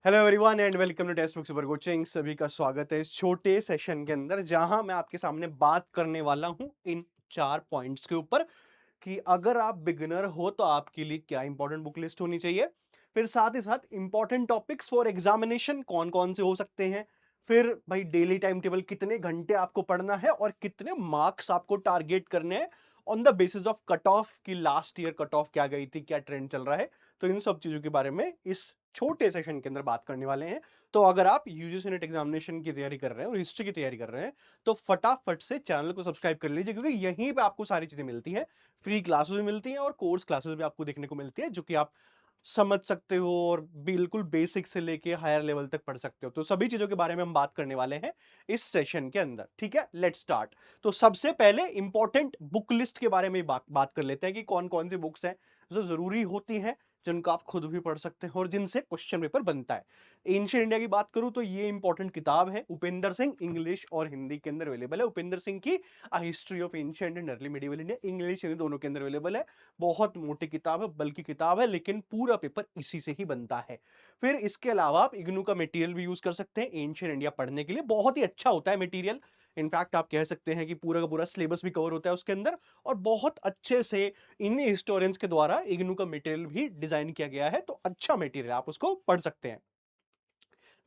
Hello everyone and welcome to textbook super coaching. सभी का स्वागत है इस छोटे सेशन के अंदर, जहां मैं आपके सामने बात करने वाला हूं इन 4 पॉइंट्स के ऊपर कि अगर आप बिगिनर हो तो आपके लिए क्या इंपॉर्टेंट बुक लिस्ट होनी चाहिए। फिर साथ ही साथ इंपॉर्टेंट टॉपिक्स फॉर एग्जामिनेशन कौन कौन से हो सकते हैं। फिर भाई डेली टाइम टेबल कितने घंटे आपको पढ़ना है और कितने मार्क्स आपको टारगेट करने हैं on the basis of cut off की लास्ट ईयर कट ऑफ क्या गई थी, क्या ट्रेंड चल रहा है। तो इन सब चीजों के बारे में इस छोटे सेशन के अंदर बात करने वाले हैं। तो अगर आप यूजीसी नेट एग्जामिनेशन की तैयारी कर रहे हैं और हिस्ट्री की तैयारी कर रहे हैं तो फटाफट से चैनल को सब्सक्राइब कर लीजिए, क्योंकि यहीं पे आपको सारी चीजें मिलती हैं। फ्री क्लासेस भी मिलती हैं और कोर्स क्लासेस भी आपको देखने को मिलती है, जो कि आप समझ सकते हो और बिल्कुल बेसिक से लेके हायर लेवल तक पढ़ सकते हो। तो सभी चीजों के बारे में हम बात करने वाले हैं इस सेशन के अंदर। ठीक है, लेट्स स्टार्ट। तो सबसे पहले इंपॉर्टेंट बुक लिस्ट के बारे में बात कर लेते हैं कि कौन कौन सी बुक्स हैं जो जरूरी होती हैं, जिनको आप खुद भी पढ़ सकते हैं और जिनसे क्वेश्चन पेपर बनता है। एंशिएंट इंडिया की बात करूं तो ये इंपॉर्टेंट किताब है, उपेंद्र सिंह, इंग्लिश और हिंदी के अंदर अवेलेबल है। उपेंद्र सिंह की history of ancient and early medieval India, English Hindi दोनों के अंदर अवेलेबल है। बहुत मोटी किताब है, बल्कि किताब है, लेकिन पूरा पेपर इसी से ही बनता है। फिर इसके अलावा आप इग्नू का मटेरियल भी यूज कर सकते हैं एंशिएंट इंडिया पढ़ने के लिए। बहुत ही अच्छा होता है मटेरियल। इनफैक्ट आप कह सकते हैं कि पूरा का पूरा सिलेबस भी कवर होता है उसके अंदर, और बहुत अच्छे से इन्हीं हिस्टोरियंस के द्वारा इग्नू का मटेरियल भी डिजाइन किया गया है। तो अच्छा मटेरियल, आप उसको पढ़ सकते हैं।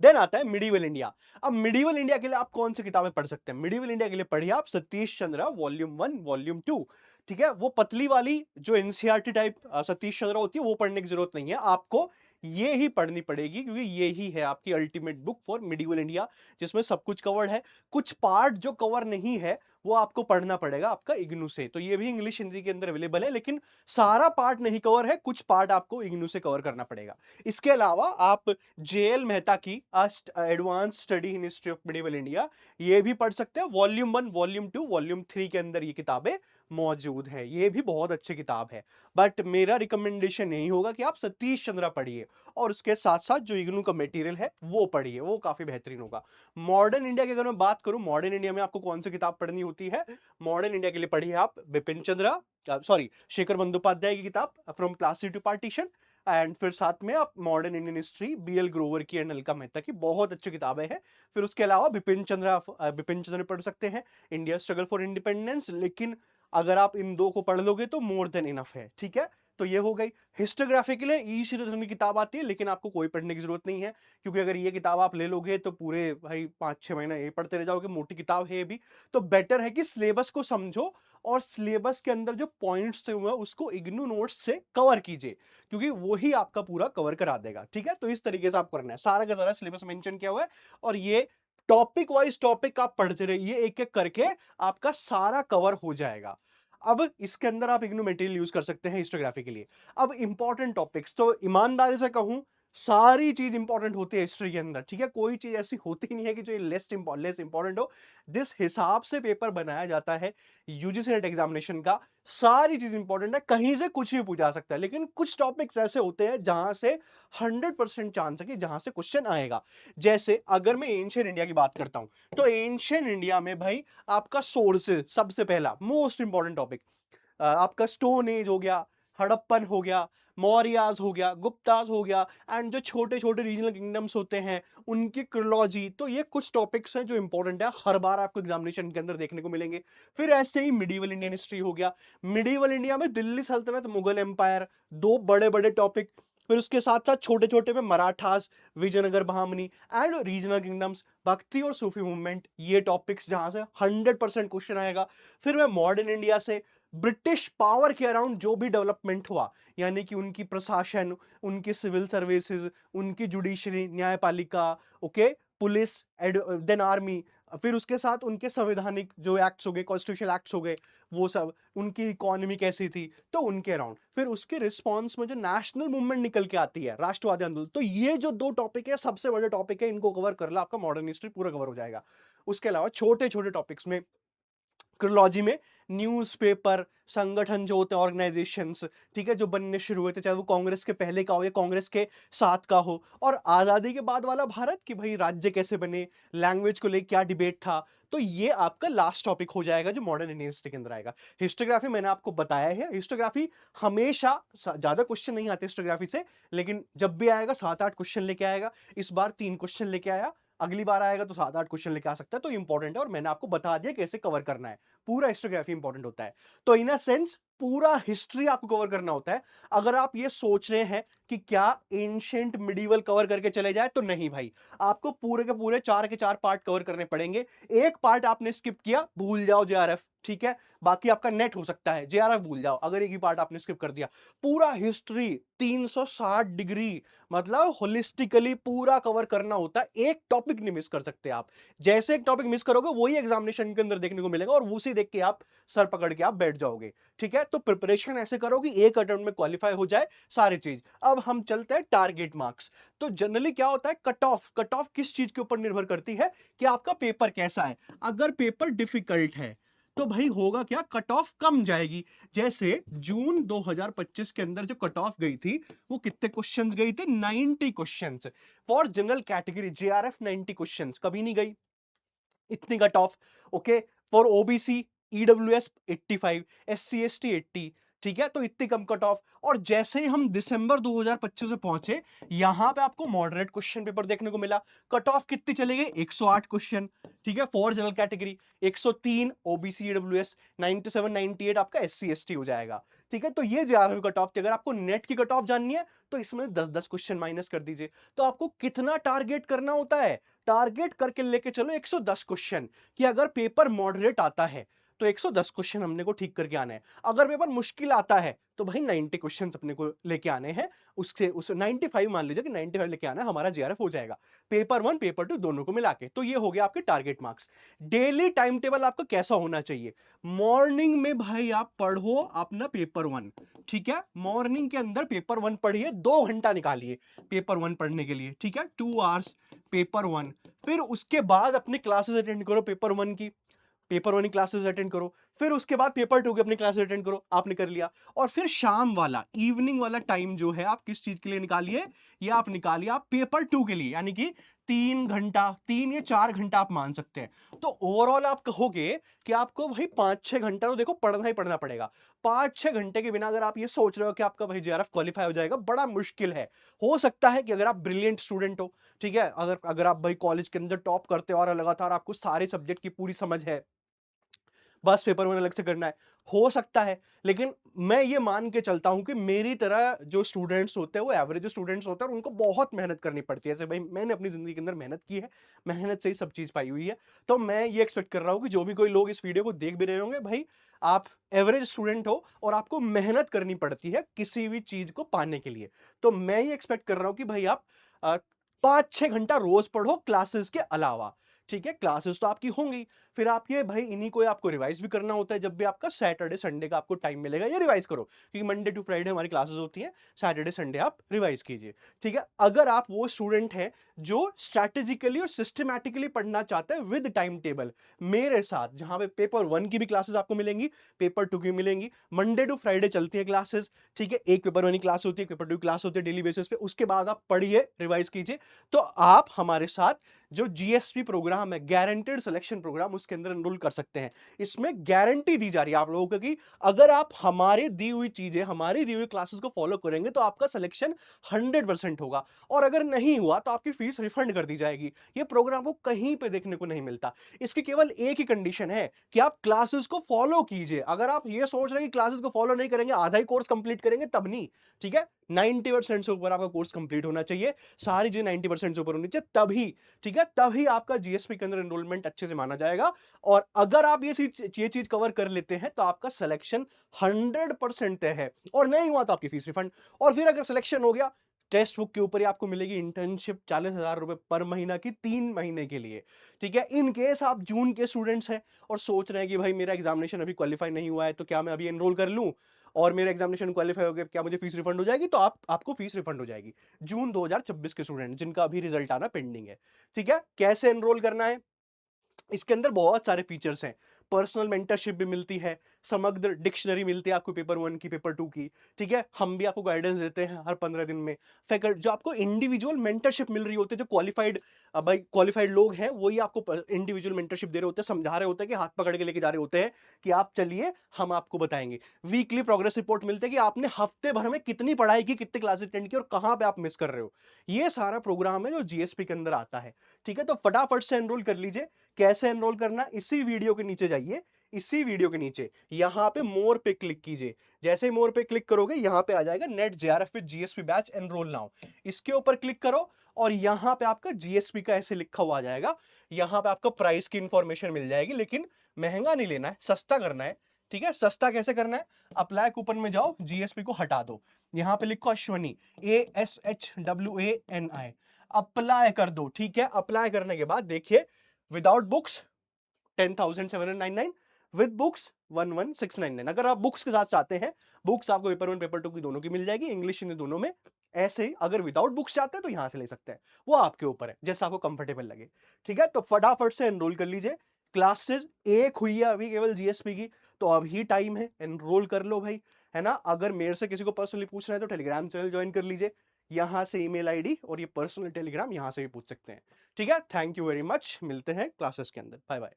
देन आता है मिडिवल इंडिया। अब मिडिवल इंडिया के लिए आप कौन सी किताबें पढ़ सकते हैं? मिडिवल इंडिया के लिए पढ़िए आप सतीश चंद्र वॉल्यूम 1 वॉल्यूम 2। ठीक है, वो पतली वाली जो एनसीईआरटी टाइप सतीश चंद्र होती है वो पढ़ने की जरूरत नहीं है आपको। ये ही पढ़नी पड़ेगी, क्योंकि ये ही है आपकी ultimate book for medieval India, जिसमें सब कुछ कवर्ड है। कुछ पार्ट जो कवर नहीं है वो आपको पढ़ना पड़ेगा आपका इग्नू से। तो ये भी इंग्लिश हिंदी के अंदर अवेलेबल है, लेकिन सारा पार्ट नहीं कवर है, कुछ पार्ट आपको इग्नू से कवर करना पड़ेगा। इसके अलावा आप जेएल मेहता की advance study in history of medieval India ये भी पढ़ सकते हैं। वॉल्यूम 1 वॉल्यूम 2 वॉल्यूम 3 के अंदर ये किताबें मौजूद हैं। ये भी बहुत अच्छी किताब है, बट मेरा रिकमेंडेशन यही होगा कि आप सतीश चंद्रा पढ़िए और उसके साथ साथ जो इग्नू का मटेरियल है वो पढ़िए, वो काफी बेहतरीन होगा। मॉडर्न इंडिया की अगर मैं बात करूं, मॉडर्न इंडिया में आपको कौन सी किताब पढ़नी होती है? मॉडर्न इंडिया के लिए पढ़िए आप बिपिन चंद्रा, सॉरी, शेखर बंदोपाध्याय की किताब from Plassey to partition. And फिर साथ में आप modern Indian history BL Grover की एंड अलका मेहता की, बहुत अच्छी किताबें हैं। फिर उसके अलावा बिपिन चंद्र पढ़ सकते हैं, इंडिया स्ट्रगल फॉर इंडिपेंडेंस। लेकिन अगर आप इन दो को पढ़ लोगे तो मोर देन इनफ है। ठीक है, तो ये हो गई। हिस्टोग्राफी के लिए ई श्रीधरन की किताब आती है, लेकिन आपको कोई पढ़ने की जरूरत नहीं है, क्योंकि अगर ये किताब आप ले लोगे तो पूरे भाई 5-6 महीना ये पढ़ते रह जाओगे। मोटी किताब है ये भी। तो बेटर है कि सिलेबस को समझो और सिलेबस के अंदर जो पॉइंट्स थे हुए उसको इग्नू नोट्स से कवर कीजिए, क्योंकि वो ही आपका पूरा कवर करा देगा। ठीक है, तो इस तरीके से आप करना है। सारा का सारा सिलेबस मेंशन किया हुआ है और ये टॉपिक वाइज टॉपिक आप पढ़ते रहिए, एक एक करके आपका सारा कवर हो जाएगा। अब इसके अंदर आप इग्नू मटेरियल यूज कर सकते हैं हिस्टोग्राफी के लिए। अब इंपॉर्टेंट टॉपिक्स तो ईमानदारी से कहूं, सारी चीज इंपॉर्टेंट होती है हिस्ट्री के अंदर। ठीक है, कोई चीज ऐसी होती नहीं है कि जो लेस इंपॉर्टेंट हो। जिस हिसाब से पेपर बनाया जाता है यूजीसी नेट एग्जामिनेशन का, सारी चीज इंपॉर्टेंट है, कहीं से कुछ भी पूछा जा सकता है। लेकिन कुछ टॉपिक्स ऐसे होते हैं जहां से 100% चांस है कि जहां से क्वेश्चन आएगा। जैसे अगर मैं एंशिएंट इंडिया की बात करता हूं, तो एंशिएंट इंडिया में भाई आपका सोर्स सबसे पहला मोस्ट इंपॉर्टेंट टॉपिक आपका स्टोन एज हो गया, हड़प्पन हो गया, मौर्याज हो गया, गुप्ताज हो गया, एंड जो छोटे छोटे रीजनल किंगडम्स होते हैं उनकी क्रोलॉजी। तो ये कुछ टॉपिक्स हैं जो इंपॉर्टेंट है, हर बार आपको एग्जामिनेशन के अंदर देखने को मिलेंगे। फिर ऐसे ही मिडिवल इंडियन हिस्ट्री हो गया। मिडिवल इंडिया में दिल्ली सल्तनत, मुगल एम्पायर, दो बड़े बड़े टॉपिक। फिर उसके साथ साथ छोटे छोटे में Marathas, Vijayanagar Bahmani and regional kingdoms, भक्ति और सूफी मूवमेंट, ये टॉपिक्स जहां से 100% क्वेश्चन आएगा। फिर मैं मॉडर्न इंडिया से ब्रिटिश पावर के अराउंड जो भी डेवलपमेंट हुआ, यानी कि उनकी प्रशासन, उनकी सिविल सर्विसेज, उनकी जुडिशरी, न्यायपालिका, ओके, पुलिस, देन आर्मी, फिर उसके साथ उनके संवैधानिक जो एक्ट्स हो गए, कॉन्स्टिट्यूशनल एक्ट्स हो गए, वो सब, उनकी इकोनॉमी कैसी थी, तो उनके अराउंड। फिर उसके रिस्पॉन्स में जो नेशनल मूवमेंट निकल के आती है, राष्ट्रवादी आंदोलन, तो ये जो दो टॉपिक है सबसे बड़े टॉपिक है, इनको कवर कर ला आपका मॉडर्न हिस्ट्री पूरा कवर हो जाएगा। उसके अलावा छोटे छोटे टॉपिक्स में क्रोनोलॉजी में न्यूज़पेपर, संगठन जो होते हैं ऑर्गेनाइजेशंस, ठीक है, जो बनने शुरू हुए थे, चाहे वो कांग्रेस के पहले का हो या कांग्रेस के साथ का हो, और आज़ादी के बाद वाला भारत कि भाई राज्य कैसे बने, लैंग्वेज को लेके क्या डिबेट था। तो ये आपका लास्ट टॉपिक हो जाएगा जो मॉडर्न इंडियन हिस्ट्री के अंदर आएगा। हिस्टोग्राफी मैंने आपको बताया है, हिस्टोग्राफी हमेशा ज़्यादा क्वेश्चन नहीं आते हिस्टोग्राफी से, लेकिन जब भी आएगा 7-8 क्वेश्चन लेके आएगा। इस बार 3 क्वेश्चन लेके आया, अगली बार आएगा तो 7-8 क्वेश्चन लेके आ सकता है, तो इंपॉर्टेंट है और मैंने आपको बता दिया कैसे कवर करना है। पूरा हिस्टोग्राफी इंपॉर्टेंट होता है। तो इन अ सेंस पूरा हिस्ट्री आपको कवर करना होता है। अगर आप ये सोच रहे हैं कि क्या एंशिएंट मिडीवल कवर करके चले जाए, तो नहीं भाई। आपको पूरे के पूरे 4 के 4 पार्ट कवर करने पड़ेंगे। एक पार्ट आपने स्किप किया, भूल जाओ जेआरएफ, ठीक है? बाकी आपका नेट हो सकता है, जेआरएफ भूल जाओ अगर एक ही पार्ट आपने स्किप कर दिया। पूरा हिस्ट्री 360 डिग्री मतलब होलिस्टिकली पूरा कवर करना होता है। एक टॉपिक नहीं मिस कर सकते आप। जैसे एक टॉपिक मिस करोगे वही एग्जामिनेशन के अंदर देखने को मिलेगा और उसी देख के आप सर पकड़ के आप बैठ जाओगे। ठीक है, तो प्रिपरेशन ऐसे करो कि एक अटेम्प्ट में क्वालिफाई हो जाए सारी चीज। अब हम चलते हैं टारगेट मार्क्स। तो जनरली क्या होता है, कट ऑफ किस चीज के ऊपर निर्भर करती है कि आपका पेपर कैसा है। अगर पेपर डिफिकल्ट है तो भाई होगा क्या, कट ऑफ कम जाएगी। जैसे जून 2025 के अंदर जो कट ऑफ गई थी वो कितने क्वेश्चंस गई थी, 90 questions for general category, JRF 90 questions, कभी नहीं गई इतनी cut off. Okay, for OBC EWS 85, SC ST 80, ठीक है, तो इतनी कम कट ऑफ। और जैसे ही हम दिसंबर 2025 में पहुंचे, यहां पे आपको मॉडरेट क्वेश्चन पेपर देखने को मिला। कट ऑफ कितनी चली गई, 108 क्वेश्चन, ठीक है, for general category, 103 OBC EWS, 97 98 आपका एससी एसटी हो जाएगा। ठीक है, तो ये जा रहा है कट ऑफ थी। अगर आपको नेट की कट ऑफ जाननी है तो इसमें 10-10 क्वेश्चन माइनस कर दीजिए। तो आपको कितना टारगेट करना होता है, टारगेट करके लेके चलो 110 क्वेश्चन, कि अगर पेपर मॉडरेट आता है तो 110 क्वेश्चन हमने को ठीक करके आना है। अगर पेपर मुश्किल आता है तो भाई 90 क्वेश्चन अपने को लेके आने हैं। उससे उस 95 मान लीजिए कि 95 लेके आना है, हमारा जेआरएफ हो जाएगा। पेपर 1 पेपर 2 दोनों को मिला के। तो ये हो गया आपके target marks. Daily time table आपका कैसा होना चाहिए, मॉर्निंग में भाई आप पढ़ो अपना पेपर 1, ठीक है, मॉर्निंग के अंदर पेपर 1 पढ़िए, 2 घंटा निकालिए पेपर 1 पढ़ने के लिए, ठीक है, 2 आवर्स पेपर 1। फिर उसके बाद अपनी क्लासेस अटेंड करो पेपर 1 की, पेपर 1 की क्लासेस अटेंड करो। फिर उसके बाद पेपर 2 की अपनी क्लासेस अटेंड करो, आपने कर लिया। और फिर शाम वाला इवनिंग वाला टाइम जो है आप किस चीज के लिए निकालिए, ये आप निकालिए आप पेपर 2 के लिए, यानी कि 3 घंटा, 3 या 4 घंटा आप मान सकते हैं। तो ओवरऑल आप कहोगे कि आपको भाई 5-6 घंटा तो देखो पढ़ना ही पढ़ना पड़ेगा। 5-6 घंटे के बिना अगर आप ये सोच रहे हो कि आपका भाई जेआरएफ क्वालिफाई हो जाएगा, बड़ा मुश्किल है। हो सकता है कि अगर आप ब्रिलियंट स्टूडेंट हो, ठीक है, अगर अगर आप भाई कॉलेज के अंदर टॉप करते हो और लगातार आपको सारे सब्जेक्ट की पूरी समझ है, बस पेपर वन अलग से करना है, हो सकता है। लेकिन मैं ये मान के चलता हूं कि मेरी तरह जो स्टूडेंट्स होते हैं वो एवरेज स्टूडेंट्स होते हैं और उनको बहुत मेहनत करनी पड़ती है। जैसे भाई मैंने अपनी जिंदगी के अंदर मेहनत की है, मेहनत से ही सब चीज पाई हुई है। तो मैं ये एक्सपेक्ट कर रहा हूं कि जो भी कोई लोग इस वीडियो को देख भी रहे होंगे, भाई आप एवरेज स्टूडेंट हो और आपको मेहनत करनी पड़ती है किसी भी चीज को पाने के लिए। तो मैं ये एक्सपेक्ट कर रहा हूं कि भाई आप 5-6 घंटा रोज पढ़ो क्लासेस के अलावा। ठीक है, क्लासेस तो आपकी होंगी, फिर आप ये भाई इन्हीं को आपको रिवाइज भी करना होता है। जब भी आपका सैटरडे संडे का आपको टाइम मिलेगा, ये रिवाइज करो, क्योंकि मंडे टू फ्राइडे हमारी क्लासेस होती हैं, सैटरडे संडे आप रिवाइज कीजिए। ठीक है, अगर आप वो स्टूडेंट हैं जो स्ट्रैटेजिकली और सिस्टमैटिकली पढ़ना चाहते हैं विद टाइम टेबल, मेरे साथ, जहां पे पेपर 1 की भी क्लासेस आपको मिलेंगी, पेपर 2 की मिलेंगी, मंडे टू फ्राइडे चलती है क्लासेस। ठीक है, एक पेपर 1 की क्लास होती है, पेपर 2 की क्लास होती है डेली बेसिस पे, उसके बाद आप पढ़िए, रिवाइज कीजिए। तो आप हमारे साथ जो जीएसपी प्रोग्राम है, गारंटेड सिलेक्शन प्रोग्राम, उसके अंदर एनरोल कर सकते हैं। इसमें गारंटी दी जा रही है आप लोगों को कि अगर आप हमारे दी हुई चीजें, हमारी दी हुई क्लासेस को फॉलो करेंगे तो आपका सिलेक्शन 100% होगा, और अगर नहीं हुआ तो आपकी फीस रिफंड कर दी जाएगी। ये प्रोग्राम को कहीं पे देखने को नहीं मिलता। इसकी केवल एक ही कंडीशन है कि आप क्लासेस को फॉलो कीजिए। अगर आप ये सोच रहे हैं कि क्लासेस को फॉलो नहीं करेंगे, आधा ही कोर्स कंप्लीट करेंगे, तब नहीं। ठीक है, 90% से ऊपर आपका कोर्स कंप्लीट होना चाहिए, सारी चीजें 90% से ऊपर होनी चाहिए, तभी, ठीक है, तभी आपका जीएसपी के अंदर एनरोलमेंट अच्छे से माना जाएगा। और अगर आप ये चीज कवर कर लेते हैं तो आपका सिलेक्शन 100% तय है, और नहीं हुआ तो आपकी फीस रिफंड। और फिर अगर सिलेक्शन हो गया, टेक्स्ट बुक के ऊपर ही आपको मिलेगी इंटर्नशिप 40,000 रुपए पर महीना की 3 महीने के लिए। ठीक है, इन केस आप जून के स्टूडेंट्स हैं और सोच रहे हैं कि भाई मेरा एग्जामिनेशन अभी क्वालिफाई नहीं हुआ है, तो क्या मैं अभी एनरोल कर लूं और मेरा एग्जामिनेशन क्वालिफाई हो गया, क्या मुझे फीस रिफंड हो जाएगी, तो आपको फीस रिफंड हो जाएगी। जून 2026 के स्टूडेंट जिनका अभी रिजल्ट आना पेंडिंग है। ठीक है, कैसे एनरोल करना है, इसके अंदर बहुत सारे फीचर्स हैं। पर्सनल मेंटरशिप भी मिलती है, समग्र डिक्शनरी मिलती है आपको पेपर 1 की, पेपर 2 की, ठीक है? हम भी आपको गाइडेंस देते हैं हर 15 दिन में। जो आपको इंडिविजुअल मेंटरशिप मिल रही होती है, जो भाई क्वालिफाइड लोग हैं, वही आपको इंडिविजुअल मेंटरशिप दे रहे होते हैं, समझा रहे होते हैं कि हाथ पकड़ के लेके जा रहे होते हैं कि आप चलिए, हम आपको बताएँगे। वीकली प्रोग्रेस रिपोर्ट मिलती है कि आपने हफ्ते भर में कितनी पढ़ाई की, कितनी क्लासेस अटेंड की और कहाँ पे आप मिस कर रहे हो। ये सारा प्रोग्राम है जो जीएसपी के अंदर आता है, ठीक है? तो फटाफट से एनरोल कर लीजिए। कैसे एनरोल करना, इसी वीडियो के नीचे जाइए, इसी वीडियो के नीचे यहां पे मोर पे क्लिक कीजिए। जैसे ही मोर पे क्लिक करोगे, यहां पे आ जाएगा net JRF with GSP batch enrol now. इसके ऊपर क्लिक करो और यहां पे आपका जीएसपी का ऐसे लिखा हुआ आ जाएगा। यहां पे आपको प्राइस की इंफॉर्मेशन मिल जाएगी, लेकिन महंगा नहीं लेना है, सस्ता करना है, ठीक है? सस्ता कैसे करना है? अप्लाई कूपन में जाओ, जीएसपी को हटा दो, यहां पे लिखो अश्वनी, ASHWANI, अप्लाई कर दो, ठीक है? अप्लाई करने के बाद देखिए, विदाउट बुक्स 10,799, विद बुक्स 11,699। अगर आप बुक्स के साथ चाहते हैं, बुक्स आपको पेपर 1 पेपर 2 की दोनों की मिल जाएगी, इंग्लिश हिंदी दोनों में। ऐसे ही अगर विदाउट बुक्स चाहते हैं तो यहां से ले सकते हैं, वो आपके ऊपर है, जैसा आपको कंफर्टेबल लगे, ठीक है? तो फटाफट से एनरोल कर लीजिए। क्लासेस एक हुई है अभी केवल जीएसपी की, तो अभी टाइम है, एनरोल कर लो भाई, है ना? अगर मेरे से किसी को पर्सनली पूछना है तो टेलीग्राम चैनल ज्वाइन कर लीजिए, यहां से ईमेल आईडी और ये पर्सनल टेलीग्राम यहां से भी पूछ सकते हैं, ठीक है? थैंक यू वेरी मच, मिलते हैं क्लासेस के अंदर, बाय बाय।